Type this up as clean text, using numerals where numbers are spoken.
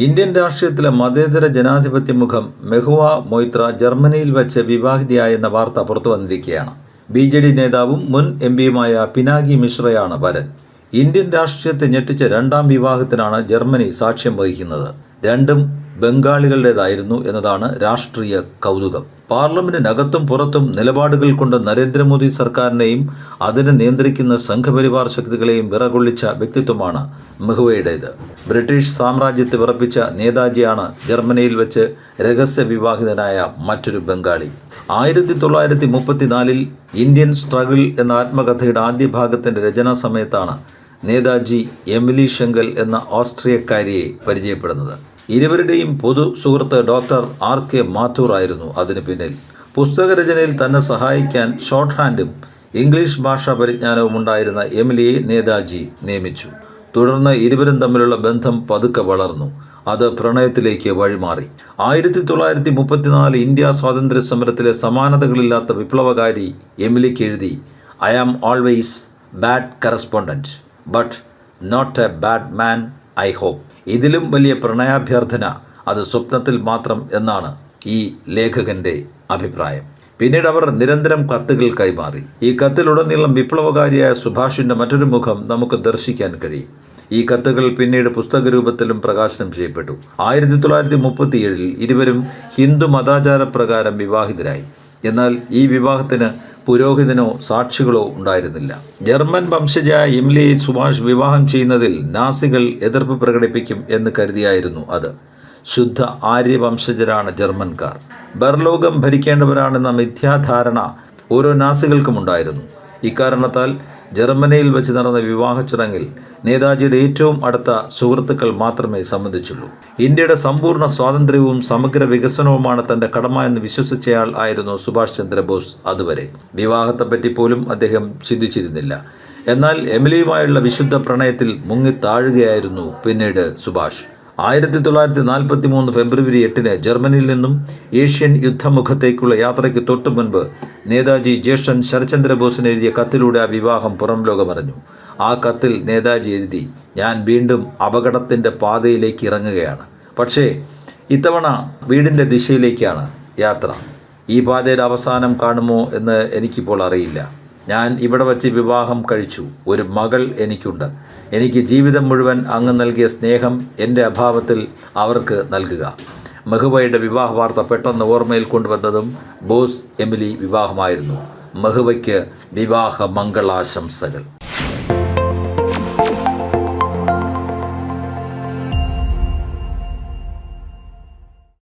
Indian രാഷ്ട്രീയത്തിലെ മതേതര ജനാധിപത്യ മുഖം മെഹുവ മൊയ്ത്ര ജർമ്മനിയിൽ വെച്ച് വിവാഹിതയായെന്ന വാർത്ത പുറത്തു വന്നിരിക്കുകയാണ്. BJD നേതാവും മുൻ MPയുമായ പിനാകി മിശ്രയാണ് വരൻ. ഇന്ത്യൻ രാഷ്ട്രീയത്തെ ഞെട്ടിച്ച രണ്ടാം വിവാഹത്തിനാണ് ജർമ്മനി സാക്ഷ്യം വഹിക്കുന്നത്. രണ്ടും ബംഗാളികളുടേതായിരുന്നു എന്നതാണ് രാഷ്ട്രീയ കൗതുകം. പാർലമെന്റിനകത്തും പുറത്തും നിലപാടുകൾ കൊണ്ട് നരേന്ദ്രമോദി സർക്കാരിനെയും അതിനെ നിയന്ത്രിക്കുന്ന സംഘപരിവാർ ശക്തികളെയും വിറകൊള്ളിച്ച വ്യക്തിത്വമാണ് മെഹുവയുടേത്. ബ്രിട്ടീഷ് സാമ്രാജ്യത്തെ വിറപ്പിച്ച നേതാജിയാണ് ജർമ്മനിയിൽ വെച്ച് രഹസ്യ വിവാഹിതനായ മറ്റൊരു ബംഗാളി. 1934 ഇന്ത്യൻ സ്ട്രഗിൾ എന്ന ആത്മകഥയുടെ ആദ്യ ഭാഗത്തിൻ്റെ രചനാ സമയത്താണ് നേതാജി എമിലി ഷെങ്കൽ എന്ന ഓസ്ട്രിയക്കാരിയെ പരിചയപ്പെടുന്നത്. ഇരുവരുടെയും പൊതു സുഹൃത്ത് ഡോക്ടർ RK മാഥൂർ ആയിരുന്നു അതിന് പിന്നിൽ. പുസ്തകരചനയിൽ തന്നെ സഹായിക്കാൻ ഷോർട്ട് ഹാൻഡും ഇംഗ്ലീഷ് ഭാഷാ പരിജ്ഞാനവും ഉണ്ടായിരുന്ന എമിലിയെ നേതാജി നിയമിച്ചു. തുടർന്ന് ഇരുവരും തമ്മിലുള്ള ബന്ധം പതുക്കെ വളർന്നു. അത് പ്രണയത്തിലേക്ക് വഴിമാറി. 1934 ഇന്ത്യ സ്വാതന്ത്ര്യ സമരത്തിലെ സമാനതകളില്ലാത്ത വിപ്ലവകാരി എമിലിക്ക് എഴുതി, "I am always bad correspondent, but not a bad man, I hope." ഇതിലും വലിയ പ്രണയാഭ്യർത്ഥന അത് സ്വപ്നത്തിൽ മാത്രം എന്നാണ് ഈ ലേഖകന്റെ അഭിപ്രായം. പിന്നീട് അവർ നിരന്തരം കത്തുകൾ കൈമാറി. ഈ കത്തിലുടനീളം വിപ്ലവകാരിയായ സുഭാഷിൻ്റെ മറ്റൊരു മുഖം നമുക്ക് ദർശിക്കാൻ കഴിയും. ഈ കത്തുകൾ പിന്നീട് പുസ്തക രൂപത്തിലും പ്രകാശനം ചെയ്യപ്പെട്ടു. 1937 ഇരുവരും ഹിന്ദു മതാചാരപ്രകാരം വിവാഹിതരായി. എന്നാൽ ഈ വിവാഹത്തിന് പുരോഹിതനോ സാക്ഷികളോ ഉണ്ടായിരുന്നില്ല. ജർമ്മൻ വംശജയായ എമിലിയെ സുഭാഷ് വിവാഹം ചെയ്യുന്നതിൽ നാസികൾ എതിർപ്പ് പ്രകടിപ്പിക്കും എന്ന് കരുതിയായിരുന്നു അത്. ശുദ്ധ ആര്യവംശജരാണ് ജർമ്മൻകാർ. ബർലോകം ഭരിക്കേണ്ടവരാണെന്ന മിഥ്യാധാരണ ഓരോ നാസികൾക്കും ഉണ്ടായിരുന്നു. ഇക്കാരണത്താൽ ജർമ്മനിയിൽ വെച്ച് നടന്ന വിവാഹ ചടങ്ങിൽ നേതാജിയുടെ ഏറ്റവും അടുത്ത സുഹൃത്തുക്കൾ മാത്രമേ സംബന്ധിച്ചുള്ളൂ. ഇന്ത്യയുടെ സമ്പൂർണ്ണ സ്വാതന്ത്ര്യവും സമഗ്ര വികസനവുമാണ് തൻ്റെ കടമ എന്ന് വിശ്വസിച്ചയാൾ ആയിരുന്നു സുഭാഷ് ചന്ദ്രബോസ്. അതുവരെ വിവാഹത്തെപ്പറ്റി പോലും അദ്ദേഹം ചിന്തിച്ചിരുന്നില്ല. എന്നാൽ എമിലിയുമായുള്ള വിശുദ്ധ പ്രണയത്തിൽ മുങ്ങിത്താഴുകയായിരുന്നു പിന്നീട് സുഭാഷ്. 1943 ഫെബ്രുവരി 8 ജർമ്മനിയിൽ നിന്നും ഏഷ്യൻ യുദ്ധമുഖത്തേക്കുള്ള യാത്രയ്ക്ക് തൊട്ടു മുൻപ് നേതാജി ജ്യേഷ്ഠൻ ശരത്ചന്ദ്ര ബോസിന് എഴുതിയ കത്തിലൂടെ ആ വിവാഹം പുറം ലോകമറിഞ്ഞു. ആ കത്തിൽ നേതാജി എഴുതി, "ഞാൻ വീണ്ടും അപകടത്തിൻ്റെ പാതയിലേക്ക് ഇറങ്ങുകയാണ്. പക്ഷേ ഇത്തവണ വീടിൻ്റെ ദിശയിലേക്കാണ് യാത്ര. ഈ പാതയുടെ അവസാനം കാണുമോ എന്ന് എനിക്കിപ്പോൾ അറിയില്ല. ഞാൻ ഇവിടെ വച്ച് വിവാഹം കഴിച്ചു. ഒരു മകൾ എനിക്കുണ്ട്. എനിക്ക് ജീവിതം മുഴുവൻ അങ്ങ് നൽകിയ സ്നേഹം എൻ്റെ അഭാവത്തിൽ അവർക്ക് നൽകുക." മെഹുവയുടെ വിവാഹ വാർത്ത പെട്ടെന്ന് ഓർമ്മയിൽ കൊണ്ടുവന്നതും ബോസ് എമിലി വിവാഹമായിരുന്നു. മെഹുവയ്ക്ക് വിവാഹ മംഗളാശംസകൾ.